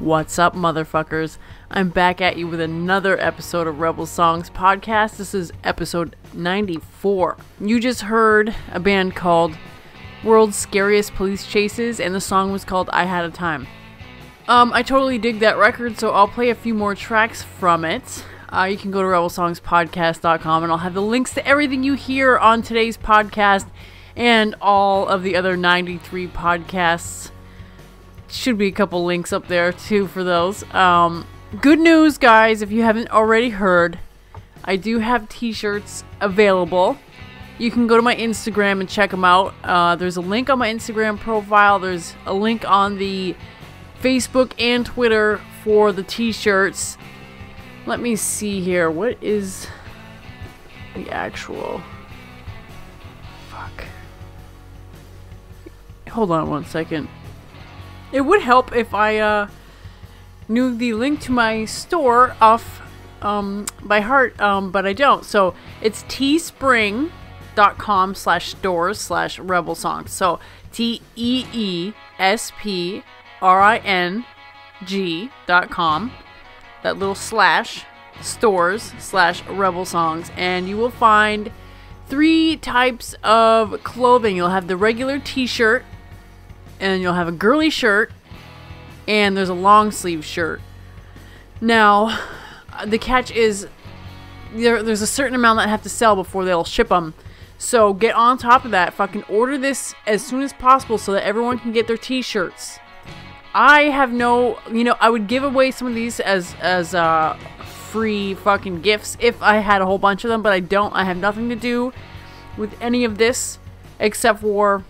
What's up, motherfuckers? I'm back at you with another episode of Rebel Songs Podcast. This is episode 94. You just heard a band called World's Scariest Police Chases, and the song was called I Had a Time. I totally dig that record, so I'll play a few more tracks from it. You can go to rebelsongspodcast.com, and I'll have the links to everything you hear on today's podcast and all of the other 93 podcasts. Should be a couple links up there too for those. Good news, guys, if you haven't already heard, I do have t-shirts available. You can go to my Instagram and check them out. There's a link on my Instagram profile. There's a link on the Facebook and Twitter for the t-shirts. Let me see here. What is the actual... Fuck. Hold on one second. It would help if I knew the link to my store off by heart, but I don't. So it's teespring.com/stores/rebelsongs. So teespring.com, that little slash, stores/rebelsongs, and you will find 3 types of clothing. You'll have the regular t-shirt, and you'll have a girly shirt, and there's a long sleeve shirt. Now, the catch is there's a certain amount that have to sell before they'll ship them. So get on top of that. Fucking order this as soon as possible so that everyone can get their t-shirts. I have no, I would give away some of these as free fucking gifts if I had a whole bunch of them, but I don't. I have nothing to do with any of this except for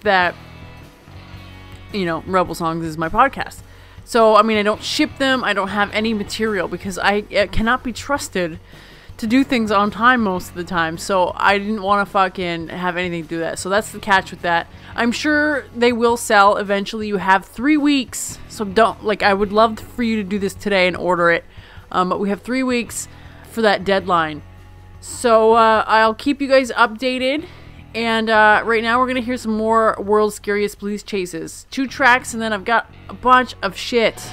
that. Rebel Songs is my podcast. So, I don't ship them. I don't have any material because I cannot be trusted to do things on time most of the time. So, I didn't want to fucking have anything to do that. So, that's the catch with that. I'm sure they will sell eventually. You have 3 weeks. So, I would love for you to do this today and order it. But we have 3 weeks for that deadline. So, I'll keep you guys updated. And right now we're going to hear some more World's Scariest Police Chases. 2 tracks, and then I've got a bunch of shit.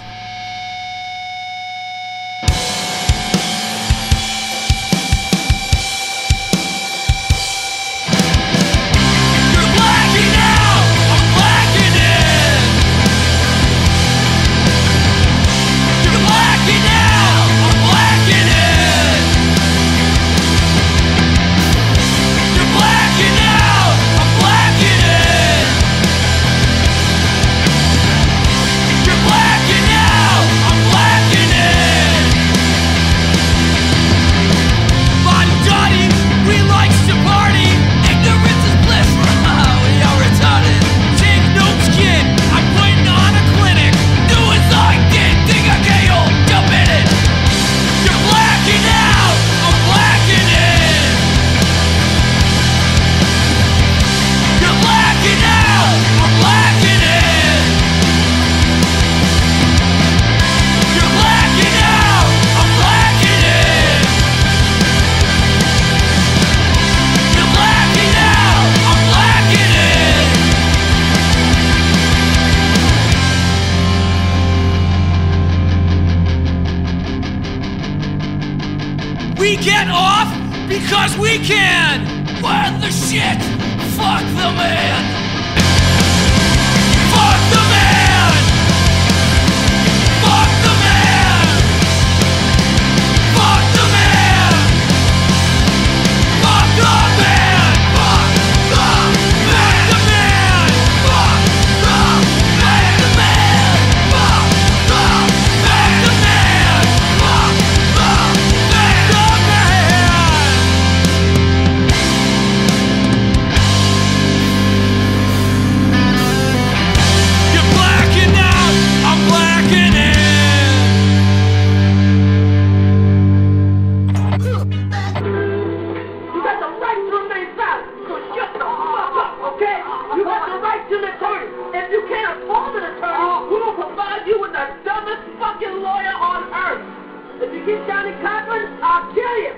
We get off because we can! We're the shit! Fuck the man! Fuck the man! Fuck the man! Fuck the man! Fuck the man! Fuck the man! Fuck the man! Fuck the man! Fuck the You're blacking out, I'm blacking in. You got the right to remain silent, so shut the fuck up, okay? You have the right to an attorney. If you can't afford an attorney, we will provide you with the dumbest fucking lawyer on earth. If you get Johnny Cochran, I'll kill you.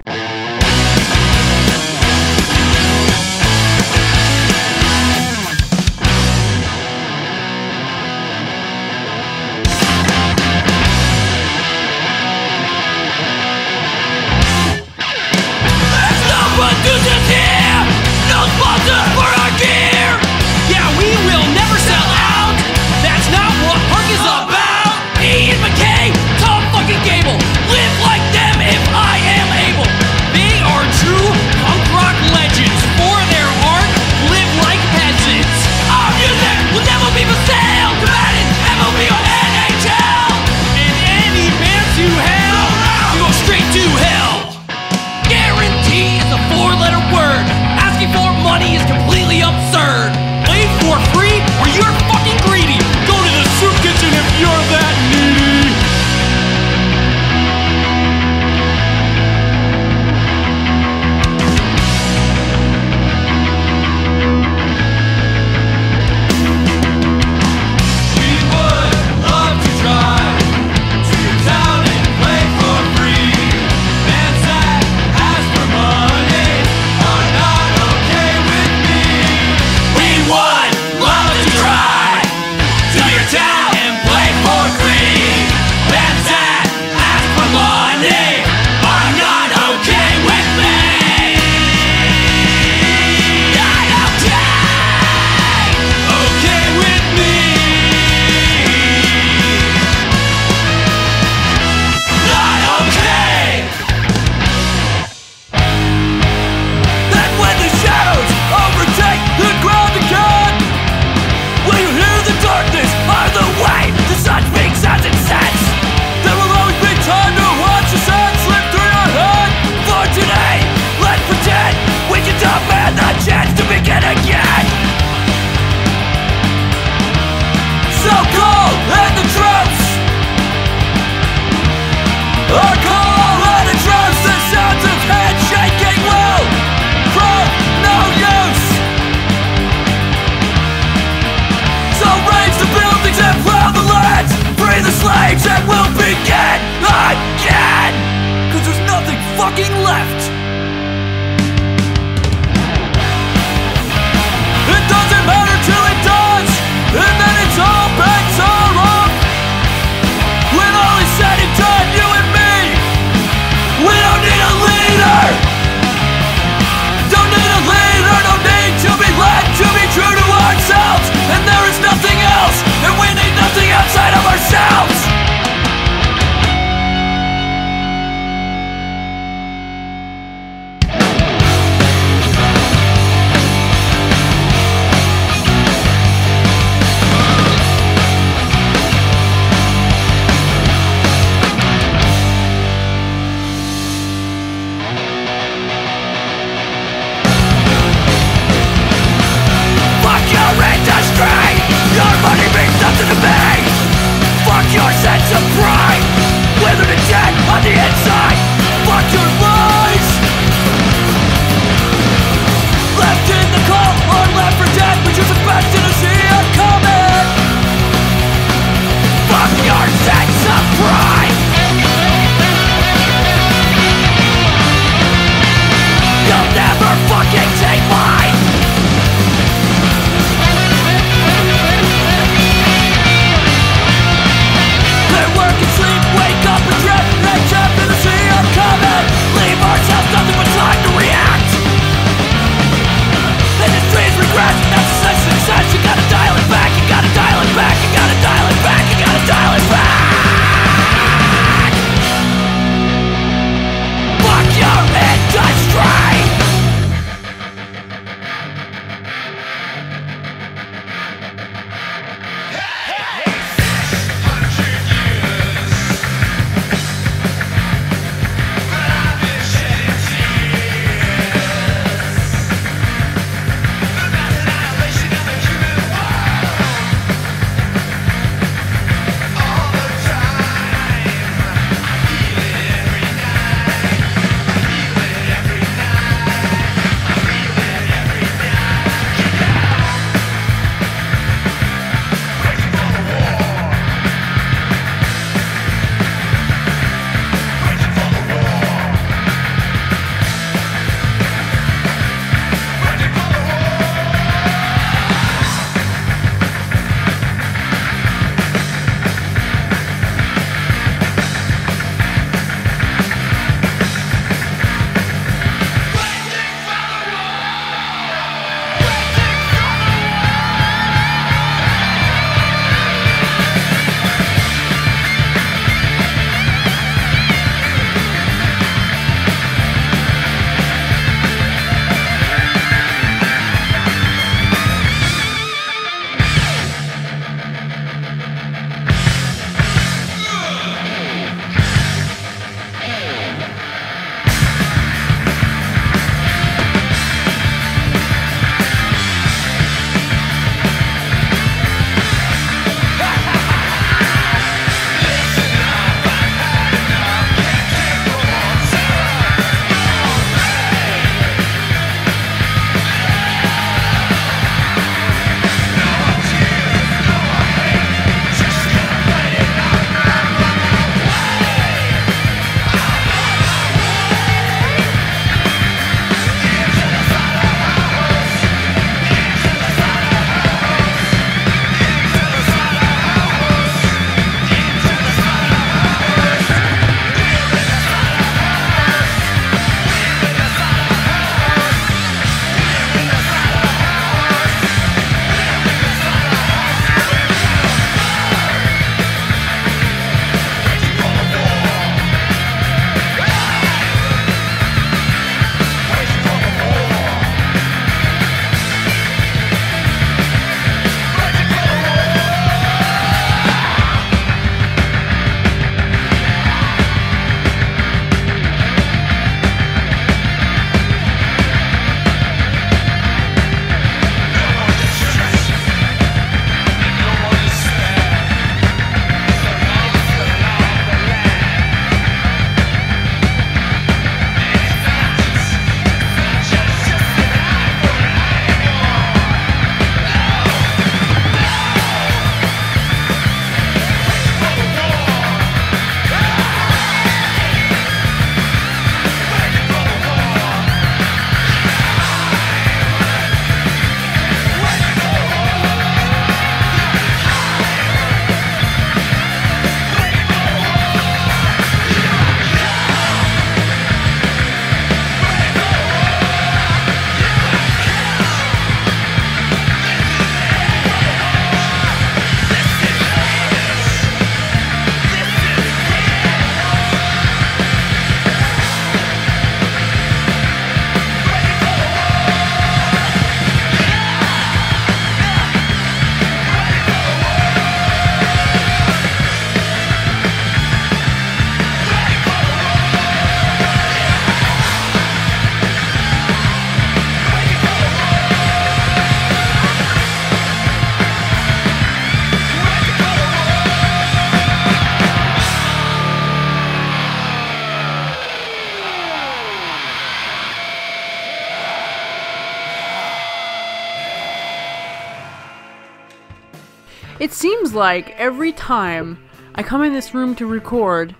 It seems like every time I come in this room to record,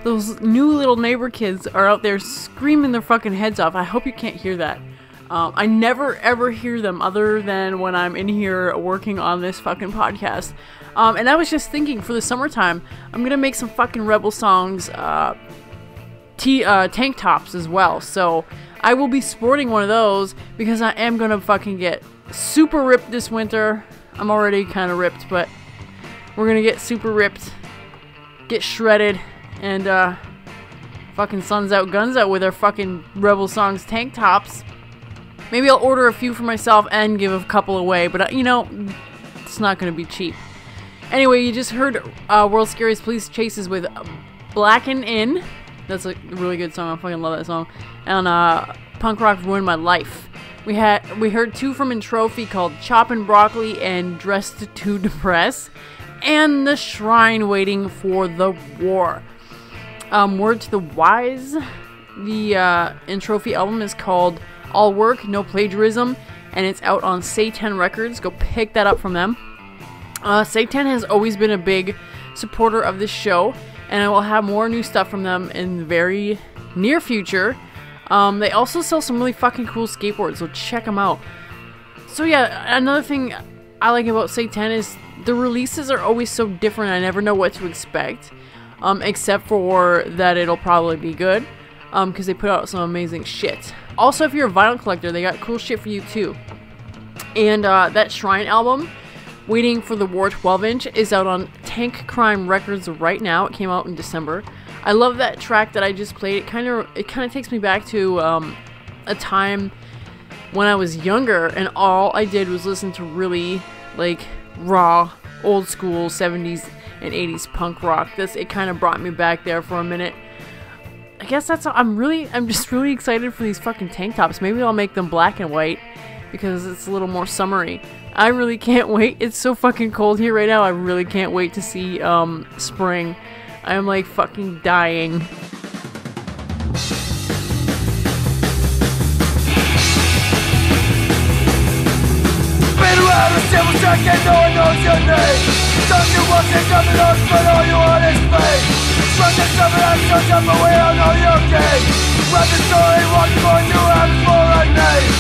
those new little neighbor kids are out there screaming their fucking heads off. I hope you can't hear that. I never ever hear them other than when I'm in here working on this fucking podcast. And I was just thinking, for the summertime, I'm gonna make some fucking Rebel Songs tank tops as well. So I will be sporting one of those because I am gonna fucking get super ripped this winter. I'm already kind of ripped, but we're gonna get super ripped, get shredded, and fucking suns out, guns out with our fucking Rebel Songs tank tops. Maybe I'll order a few for myself and give a couple away, but you know, it's not gonna be cheap. Anyway, you just heard World's Scariest Police Chases with Blackin' In. That's a really good song. I fucking love that song. And Punk Rock Ruined My Life. We heard two from Entropy called Choppin' Broccoli and Dressed to Depress, and The Shrine Waiting for the War. Word to the Wise. The Entropy album is called All Work, No Plagiarism, and it's out on Satan Records. Go pick that up from them. Satan has always been a big supporter of this show, and I will have more new stuff from them in the very near future. They also sell some really fucking cool skateboards, so check them out. So yeah, another thing I like about Satan is the releases are always so different. I never know what to expect, except for that it'll probably be good, because they put out some amazing shit. Also, if you're a vinyl collector, they got cool shit for you too. And that Shrine album, Waiting for the War 12-inch, is out on Tank Crime Records right now. It came out in December. I love that track that I just played. It kind of takes me back to a time when I was younger, and all I did was listen to really like raw, old school 70s and 80s punk rock. It kind of brought me back there for a minute. I guess that's all. I'm just really excited for these fucking tank tops. Maybe I'll make them black and white because it's a little more summery. I really can't wait. It's so fucking cold here right now. I really can't wait to see spring. I'm like fucking dying. Been around a civil check and no one knows your name. Don't you want to come and look, but all you want is fame. From the summer I shut up, but we all know your game. Write the story, what's going to happen for a name.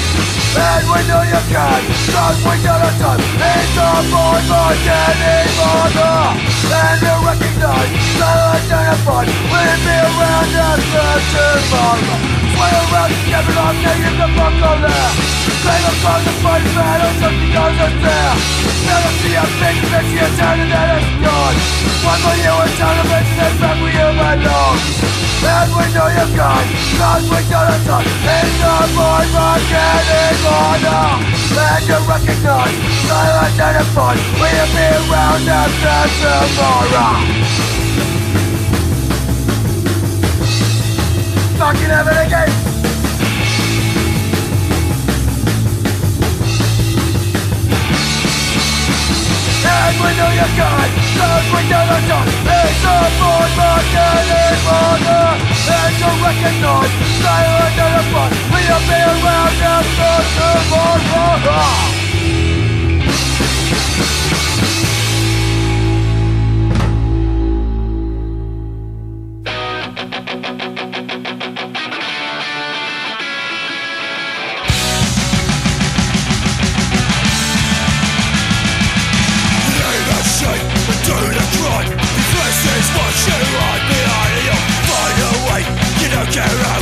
And we know you can, cause we got a ton. It's a boy, but any mother. And we recognize, silent and a fun. We'll be around after tomorrow. Sway around, stepping off, taking the fuck on there. Claim across the fight battle, something goes us there. Never see a big bitch, you're turning that it's gone. One for you in television, that's back where you belong. And we know you can, cause we got a ton. It's a boy, but any mother. And you recognize, silent and a fun. We'll be around after tomorrow. Fucking have it again. And we know you can, cause we got a ton. It's a boy, but any mother. And you recognize, silent and a fun. We'll be around after tomorrow. What you want behind you, find a way, you don't care how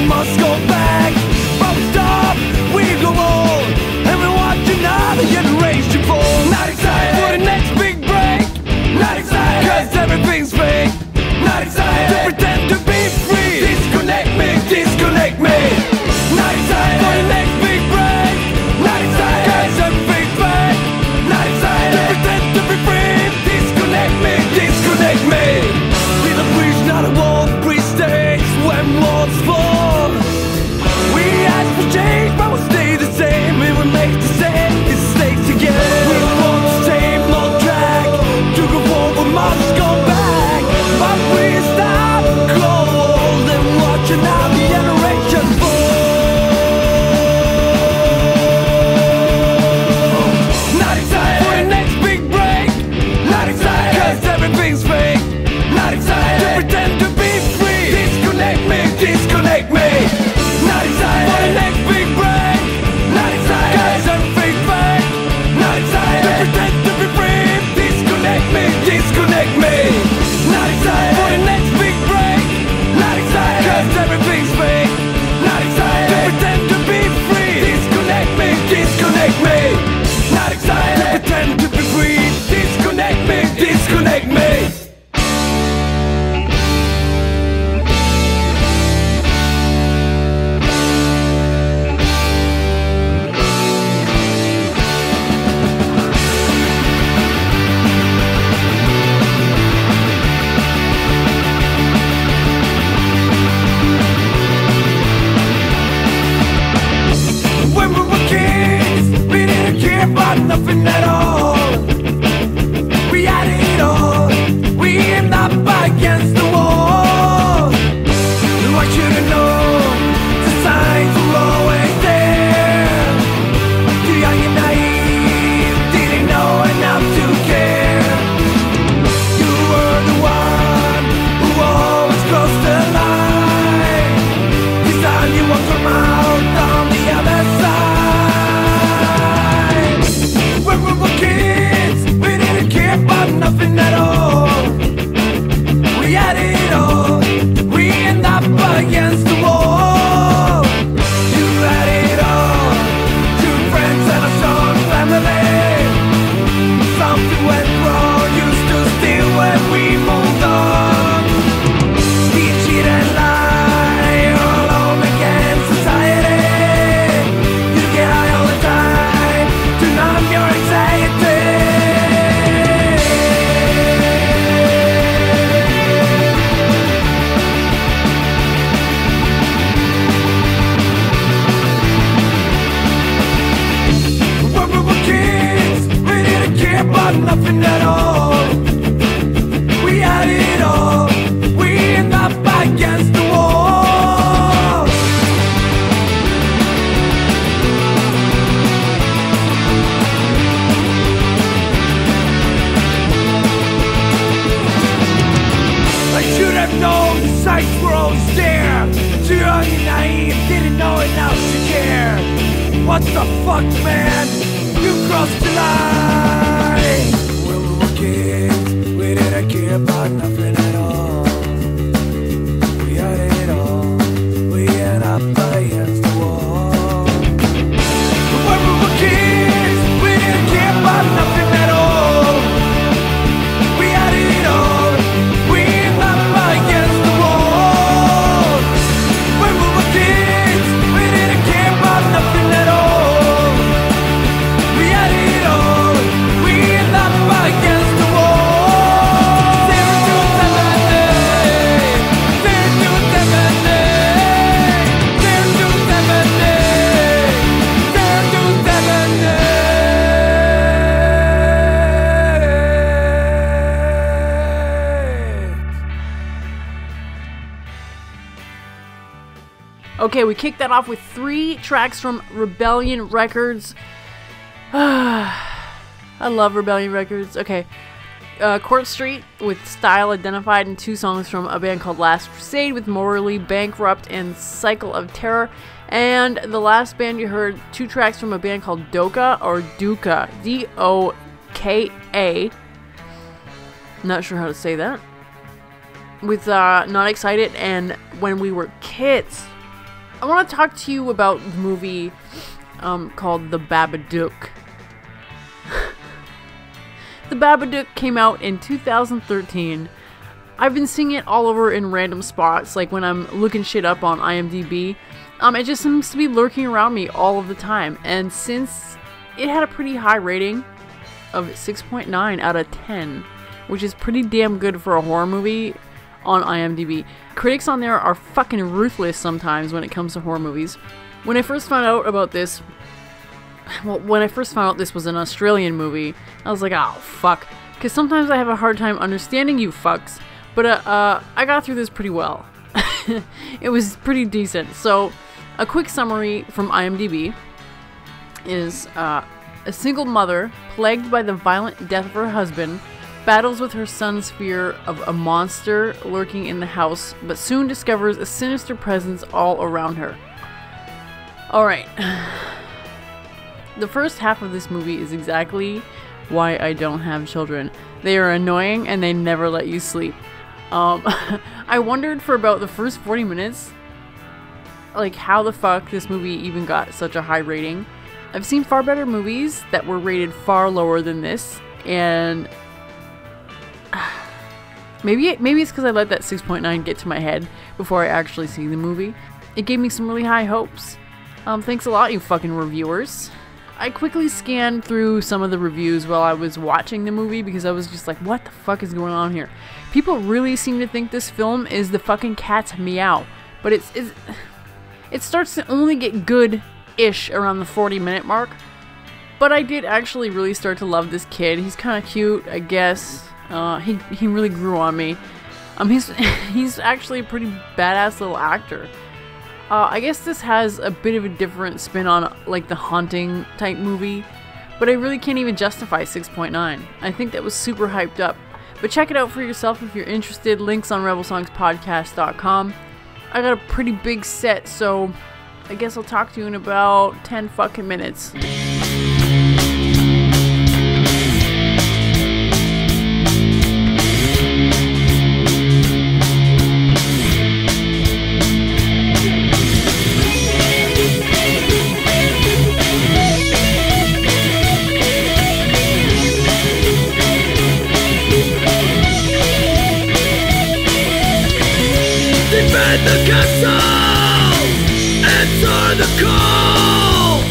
must go back. From the top, we go on, and we watch another generation fall. Not excited for the next big break. Not excited, cause everything's fake. Not excited to pretend to be free. Disconnect me, disconnect me. Not excited for the next big break. Not excited, cause everything's fake. Not excited to pretend to be free. Disconnect me, disconnect me. With a breach, not a wall, breach stays when walls fall. We ask for change, but we'll stay the same. We will make the same mistakes again. We want the same old track. To go forward, must go back. But we stop cold and watching how the generation fall. Not excited for the next big break. Not excited, cause everything's fake. Not excited to pretend to be free. Disconnect me, disconnect me. Not excited for the next big break. Not excited, cause everything's fake. Not excited to pretend to be free. Disconnect me, disconnect me. Not excited for the next big break. Not excited, cause everything's fake. Not excited to pretend to be free. Disconnect me, disconnect me. Not excited to pretend to be free. Disconnect me, disconnect me. When we were kids, we didn't care about nothing at all. We had it all. We ended up against the wall. I should've known the signs were always there. Too young and naive, didn't know enough to care. You were the one who always crossed the line. This time you won't come out on the other side. When we were kids, we didn't care about nothing at all. We had it all. We ended up against the wall. You had it all. Two friends and a strong family. Something went wrong. You stood still when we moved on. We cheat and lie all alone against society. You get high all the time to numb your anxiety. When we were kids, we didn't care about nothing at all. We had it all. We ended up against the wall. I should have known the sights were always there. Too young and naive, didn't know enough to care. What the fuck, man? You crossed the line. When we were kids, we didn't care about nothing at all. We had it all. We ended up against the wall. When we were kids, we didn't care about nothing at all. We had it all. We ended up against the wall. When we were kids, we didn't care about nothing at all. We had it all. We ended up against the wall. 0 to 70. 0 to 70. 0 to 70. 0 to 70. Okay, we kicked that off with 3 tracks from Rebellion Records. I love Rebellion Records. Okay. Court Street with Style Identified, and 2 songs from a band called Last Crusade with Morally Bankrupt and Cycle of Terror. And the last band you heard, 2 tracks from a band called Doka or Duka. D-O-K-A. Not sure how to say that. With Not Excited and When We Were Kids. I want to talk to you about the movie called The Babadook. The Babadook came out in 2013. I've been seeing it all over in random spots, like when I'm looking shit up on IMDb. It just seems to be lurking around me all of the time. And since it had a pretty high rating of 6.9 out of 10, which is pretty damn good for a horror movie on IMDb. Critics on there are fucking ruthless sometimes when it comes to horror movies. When I first found out about this, this was an Australian movie, I was like, oh, fuck. Because sometimes I have a hard time understanding you fucks. But I got through this pretty well. It was pretty decent. So, a quick summary from IMDb is a single mother, plagued by the violent death of her husband, battles with her son's fear of a monster lurking in the house, but soon discovers a sinister presence all around her. Alright. The first half of this movie is exactly why I don't have children. They are annoying and they never let you sleep. I wondered for about the first 40 minutes, like, how the fuck this movie even got such a high rating. I've seen far better movies that were rated far lower than this, and maybe it's because I let that 6.9 get to my head before I actually see the movie. It gave me some really high hopes. Thanks a lot, you fucking reviewers. I quickly scanned through some of the reviews while I was watching the movie because I was just like, what the fuck is going on here? People really seem to think this film is the fucking Cat's Meow, but it starts to only get good-ish around the 40-minute mark. But I did actually really start to love this kid. He's kind of cute, I guess. He really grew on me. He's actually a pretty badass little actor. I guess this has a bit of a different spin on, like, the haunting type movie, but I really can't even justify 6.9. I think that was super hyped up. But check it out for yourself if you're interested. Links on rebelsongspodcast.com. I got a pretty big set, so I guess I'll talk to you in about 10 fucking minutes. Defend the castle, answer the call.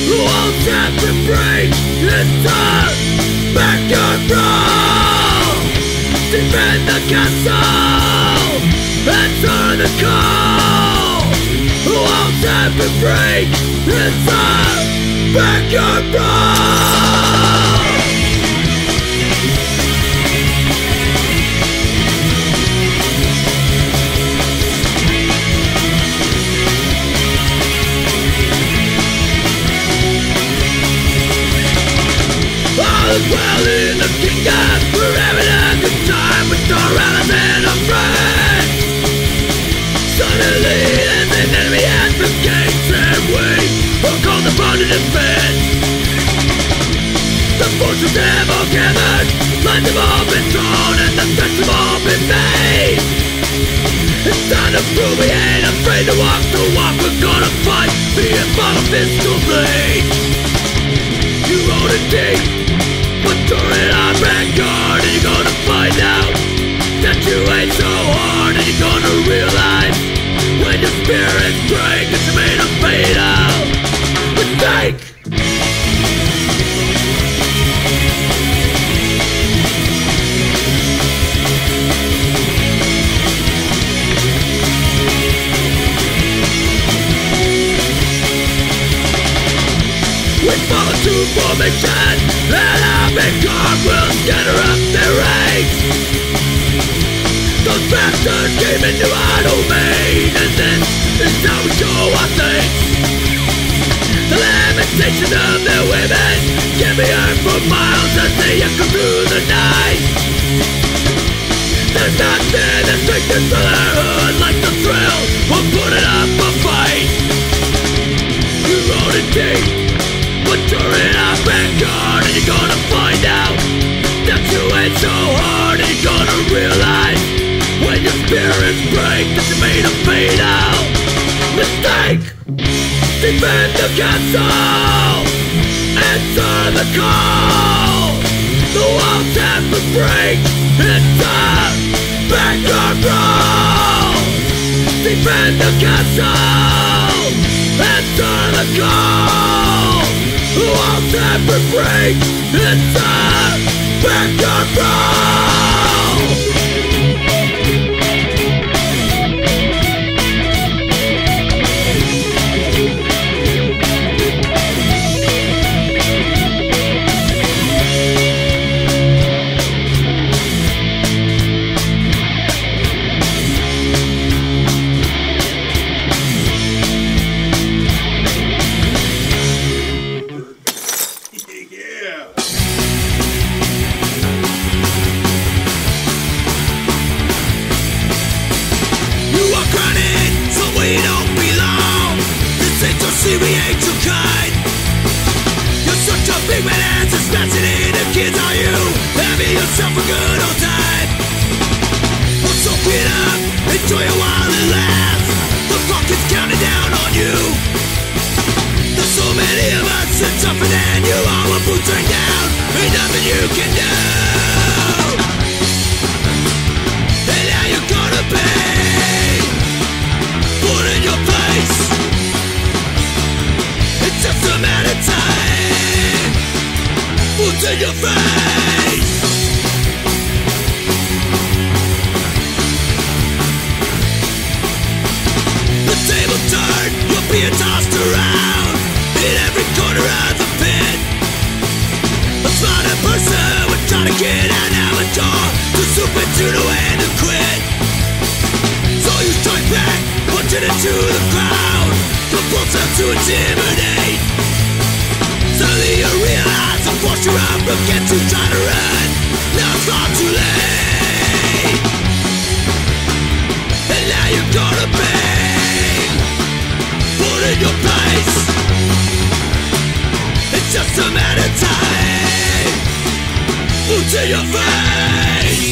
Who won't have to break inside backyard brawl? Defend the castle, answer the call. Who won't have to break inside backyard brawl? Well, in the kingdom, we're having a good time with our allies and our friends. Suddenly, there's an enemy at the gates, and we are called upon to defend. The forces have all gathered, lines have all been drawn, and the threats have all been made. It's time to prove we ain't afraid to walk the walk. We're gonna fight, be it bottle fist or blade. You rolled it deep, but you're in our backyard, and you're gonna find out that you ain't so hard, and you're gonna realize when your spirits break that you made a fatal mistake. We fall into formation, and our big cartwheels scatter up their ranks. Those bastards came into our domain, and this is how we show our things. The lamentation of their women can be heard for miles as they echo through the night. There's nothing that strengthens brotherhood like the thrill of putting up a fight. You rode it deep, but you're in our backyard, and you're gonna find out that you ain't so hard, and you're gonna realize when your spirits break that you made a fatal mistake. Defend the castle, answer the call. The walls have to break, it's a backyard brawl. Defend the castle, answer the call. The walls have to break, it's a backyard brawl. We ain't too kind. You're such a big man ass and fascinating kids are you. Having yourself a good old time. Well, soak it up, enjoy it while it lasts. The clock is counting down on you. There's so many of us, it's tougher than you are. When boots are down, ain't nothing you can do. And now you're gonna pay. Put in your place. It's just a matter of time. Boots in your face. The table turned, you're being tossed around in every corner of the pit. A smarter person would try to get an amateur to swoop into the way to quit. So you strike back, punching into the crowd. Your pulse up to intimidate. Suddenly you realize the force you're up against you try to run. Now it's far too late. And now you're gonna pay. Put in your place. It's just a matter of time. Boots in your face.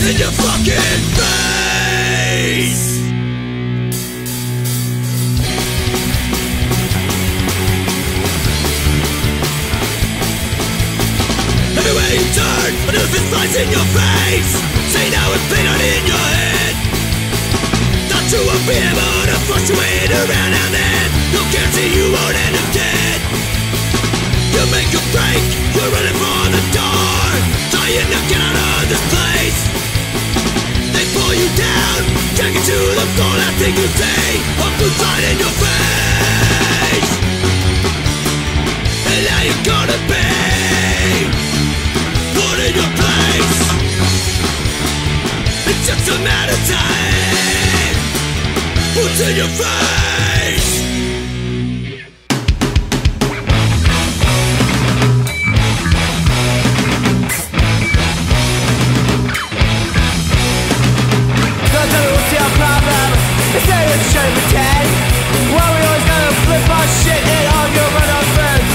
In your fucking face. Everywhere you turn, another fist flies in your face. Say now it's painted in your head. Thought you would be able to fluctuate around and then no guarantee you won't end up dead. You make a break, you're running for the door, trying to get out of this place. They pull you down, drag you to the floor. Last thing you say, a boot right in your face. And now you're gonna pay. Put in your place. It's just a matter of time. Boots in your face. Why we always gotta flip our shit and argue about our friends?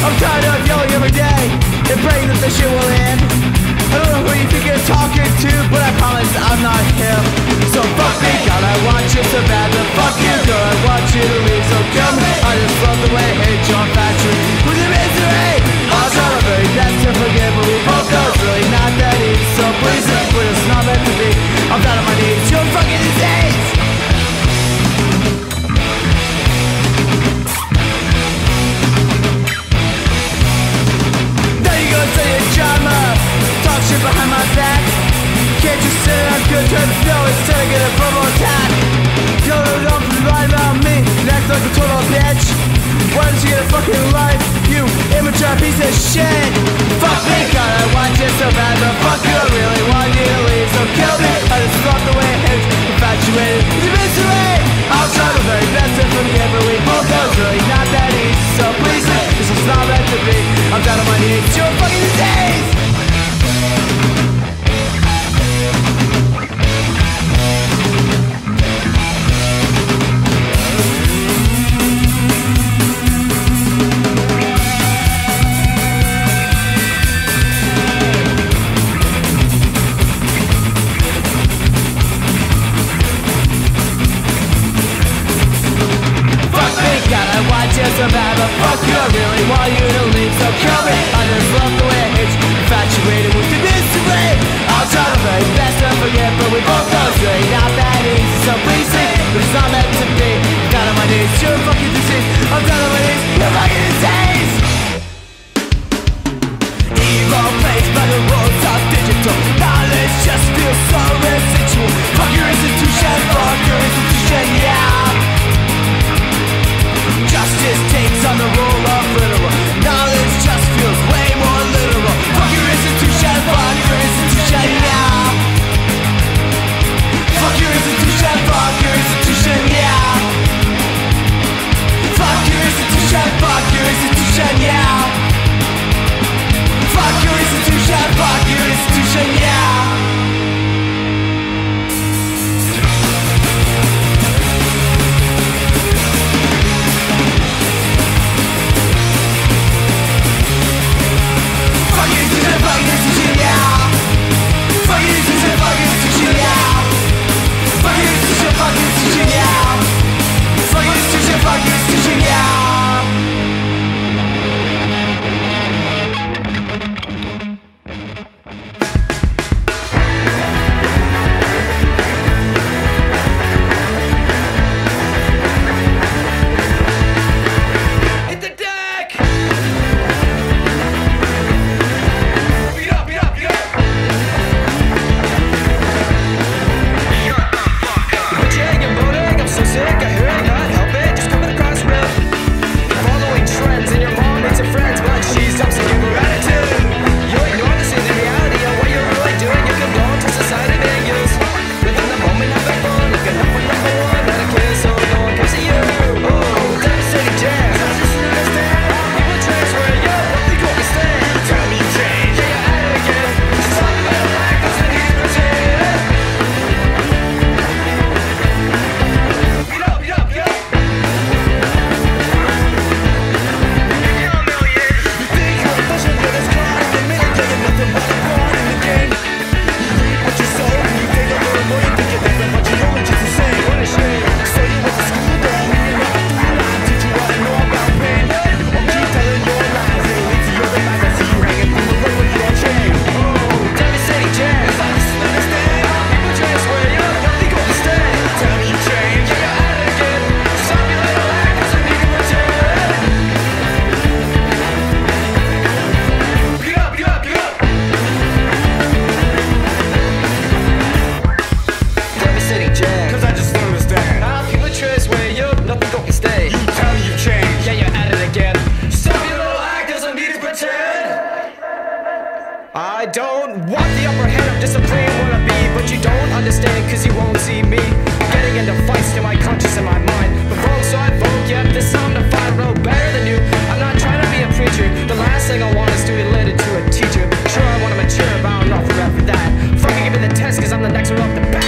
I'm tired of yelling every day and praying that this shit will end. I don't know who you think you're talking to, but I promise I'm not him. So fuck me, God, I want you so bad. But fuck you, girl, I want you to leave. So kill me, I just love the way I hate your factory with your misery. I'll try my very best to forgive, but we both know it's really not that easy. So please, we're just not meant to be. I'm down on my knees, you're fucking disease. Behind my back, can't you sit on good terms? No, instead I get a verbal attack. Don't lie about me and act like a total bitch. Why don't you get a fucking life, you immature piece of shit? Fuck me, God, I want you so bad, but fuck you, I really want you to leave. So kill me, I just love the way it hits, infatuated. fuck you, I really want you to leave, so kill me. I just love the way it hits you, infatuated with the mystery. I'll try my very best to forget, but we both know it's really not that easy. So please see, but it's not meant to be. Down on my knees, you're a fucking disease. I'm down on my knees, you're fucking disease. Evil plays by the rules of digital. Knowledge just feels so residual. Fuck your institution, fuck your institution, yeah. Justice takes on the role of literal. Knowledge just feels way more literal. Fuck your institution, yeah. Fuck your institution, yeah. Fuck your institution, yeah. Fuck your institution, yeah. I don't want the upper hand of discipline, wanna be, but you don't understand, cause you won't see me getting into fights to my conscience and my mind. But vote, so I vote, yep, this time to fight road better than you. I'm not trying to be a preacher, the last thing I want is to be related to a teacher. Sure, I wanna mature, but I'm not forever that. Fucking give me the test, cause I'm the next one off the bat.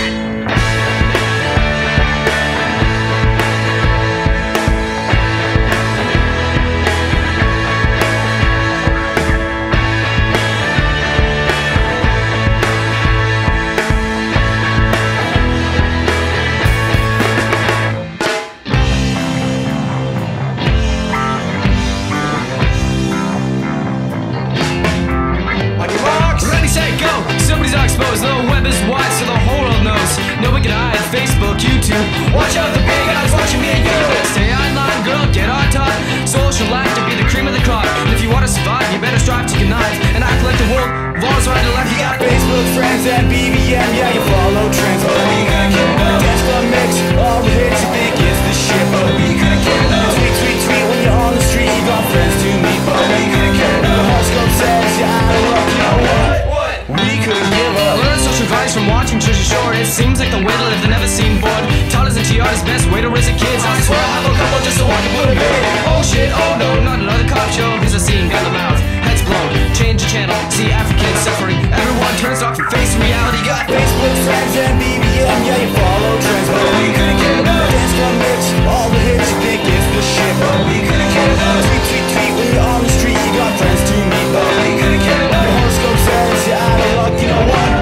The web is wide so the whole world knows. No one can hide, Facebook, YouTube. Watch out, the big guys watching me and you. Stay online, girl, get on top. Social life to be the cream of the crop. And if you want to survive, you better strive to connive and act like the world revolves right and left. You got Facebook friends and BBM, yeah, you follow trends. But we could get dance club mix, all the hits you think is the shit. But we could get tweet, tweet, tweet when you're on the street. You got friends to meet, but we could get the horoscope says you're out of luck. You know what? We couldn't give up. Learn social advice from watching Jersey Shore. It seems like the way to live, they never seem bored. Taught us in TR is best way to raise a kid. I swear I'll have a couple just so I can put a bid. Oh shit, oh no, not another cop show. Here's a scene, got the mouth, heads blown. Change the channel, see Africans suffering. Everyone turns off and face reality. Got Facebook friends and BBM, yeah, you follow trends. But we couldn't get enough. Dance club mix, all the hits you think is the shit. But we couldn't get enough. Tweet, tweet, tweet when you're on the street. You got friends to meet, but we couldn't get enough. The horoscope says you're out of luck. You know what?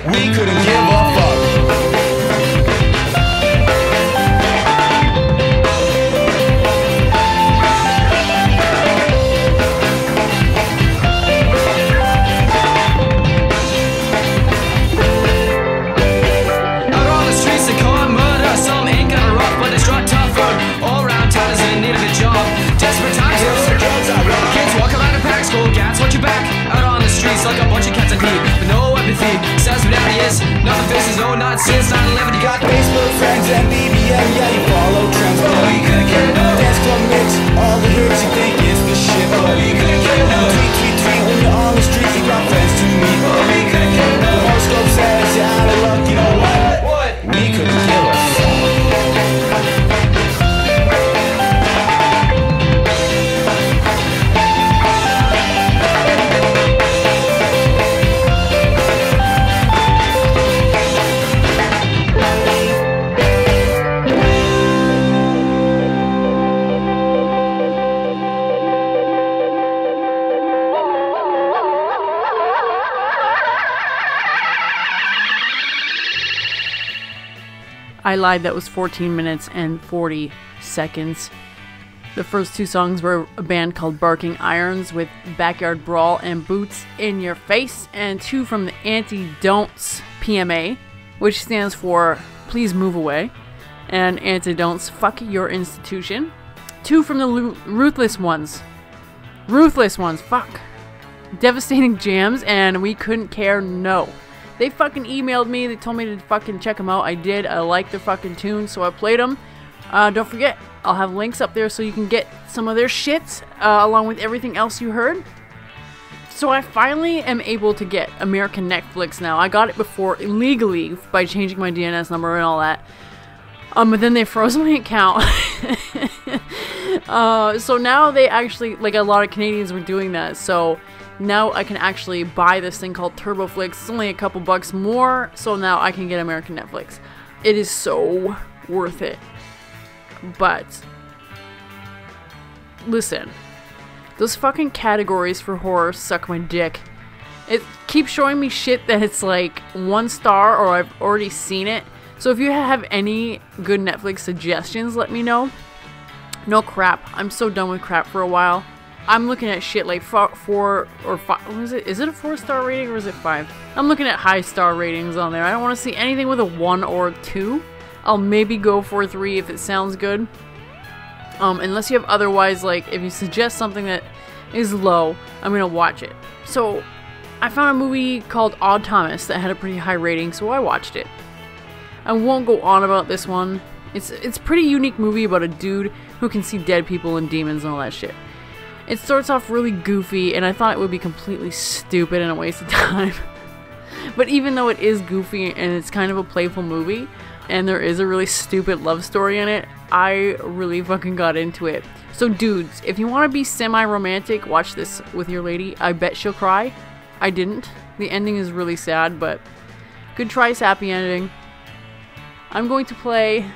We couldn't give a fuck. got Facebook friends and BBM, yeah, you follow trends, but we couldn't care enough. Dance club mix, all the hits, you think it's the shit, but we couldn't care enough. Tweet, when you're on the street, you got friends to meet, but we couldn't care enough. The horoscope says you're out of luck, you know what? We couldn't kill us. I lied, that was 14 minutes and 40 seconds. The first two songs were a band called Barking Irons with Backyard Brawl and Boots in Your Face, and two from the Anti-Don'ts PMA, which stands for Please Move Away, and Anti-Don'ts Fuck Your Institution. Two from the Ruthless Ones, fuck. Devastating Jams and We Couldn't Care No. They fucking emailed me. They told me to fucking check them out. I did. I like their fucking tunes, so I played them. Don't forget, I'll have links up there so you can get some of their shit along with everything else you heard. So I finally am able to get American Netflix now. I got it before illegally by changing my DNS number and all that. But then they froze my account. So now they actually, like a lot of Canadians were doing that. So now I can actually buy this thing called TurboFlix. It's only a couple bucks more, so now I can get American Netflix. It is so worth it. But listen, those fucking categories for horror suck my dick. It keeps showing me shit that it's like 1 star or I've already seen it. So if you have any good Netflix suggestions, let me know. No crap. I'm so done with crap for a while. I'm looking at shit like 4 or 5. What is it? Is it a 4-star rating or is it 5? I'm looking at high star ratings on there. I don't want to see anything with a 1 or 2. I'll maybe go for 3 if it sounds good. Unless you have otherwise, like if you suggest something that is low, I'm gonna watch it. So I found a movie called Odd Thomas that had a pretty high rating, so I watched it. I won't go on about this one. It's a pretty unique movie about a dude who can see dead people and demons and all that shit. It starts off really goofy, and I thought it would be completely stupid and a waste of time. But even though it is goofy and it's kind of a playful movie, and there is a really stupid love story in it, I really fucking got into it. So dudes, if you want to be semi-romantic, watch this with your lady. I bet she'll cry. I didn't. The ending is really sad, but good try, happy ending. I'm going to play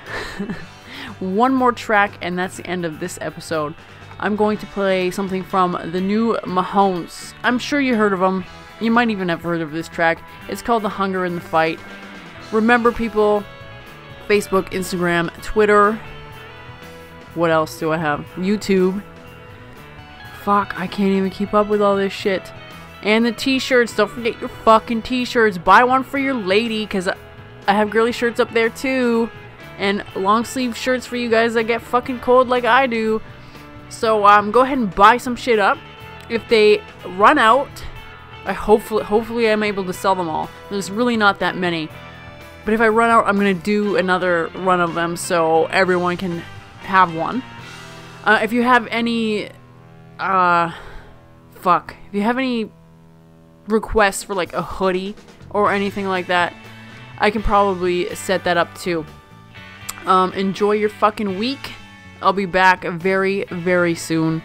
one more track, and that's the end of this episode. I'm going to play something from the new Mahones. I'm sure you heard of them. You might even have heard of this track. It's called The Hunger and the Fight. Remember, people, Facebook, Instagram, Twitter. What else do I have? YouTube. Fuck, I can't even keep up with all this shit. And the t-shirts. Don't forget your fucking t-shirts. Buy one for your lady, because I have girly shirts up there too. And long sleeve shirts for you guys that get fucking cold like I do. So go ahead and buy some shit up. If they run out, hopefully I'm able to sell them all. There's really not that many. But if I run out, I'm going to do another run of them so everyone can have one. If you have any... if you have any requests for like a hoodie or anything like that, I can probably set that up too. Enjoy your fucking week. I'll be back very, very soon.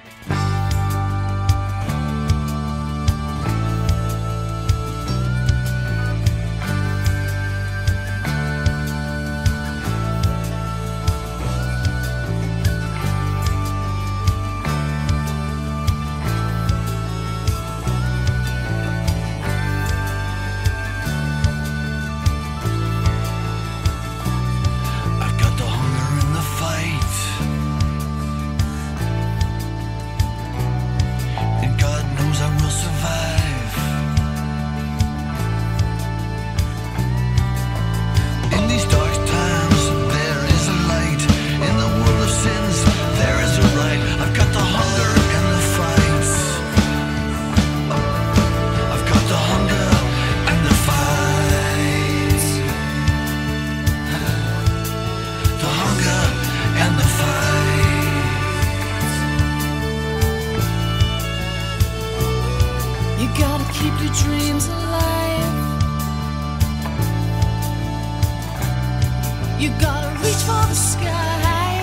You gotta reach for the sky.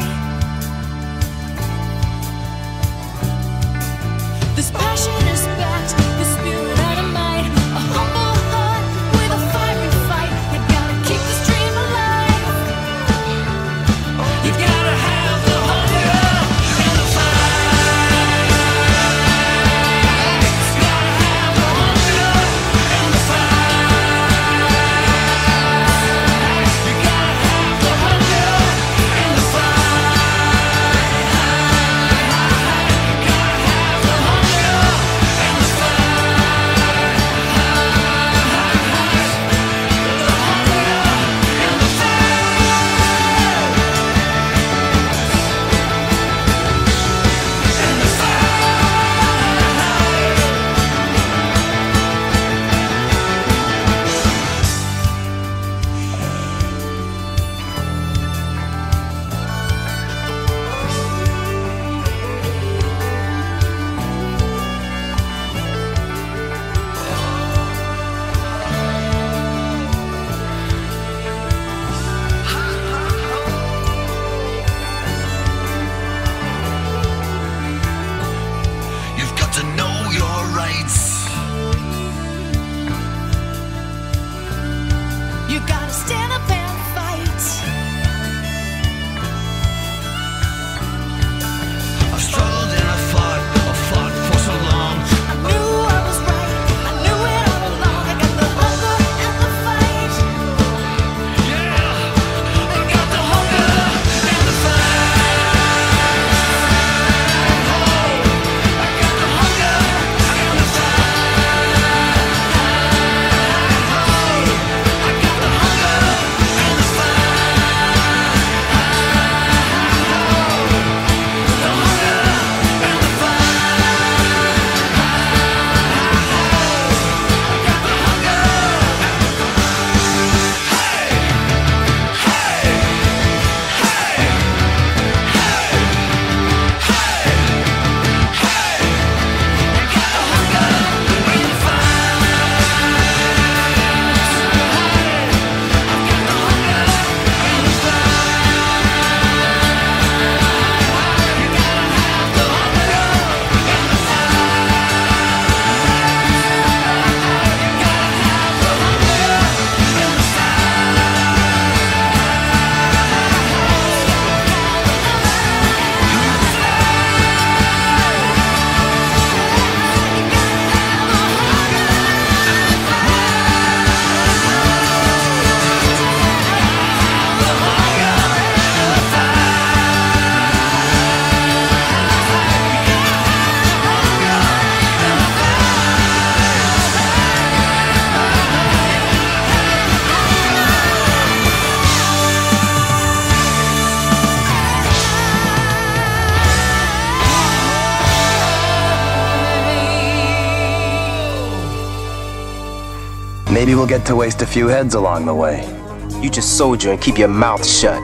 This passion is backed with spirit and a mind, a humble heart with a fiery fight. You gotta keep this dream alive. You gotta have the hunger and the fight. Gotta have the hunger and the fight. You gotta have the hunger and the You've got to know your rights. You gotta stand up and fight. I've struggled and I've fought for so long. I knew I was right, I knew it all along. I got the hunger and the fight. Yeah, I got the hunger and the fight. I got the hunger and the fight. I got the hunger and the Maybe we'll get to waste a few heads along the way. You just soldier and keep your mouth shut.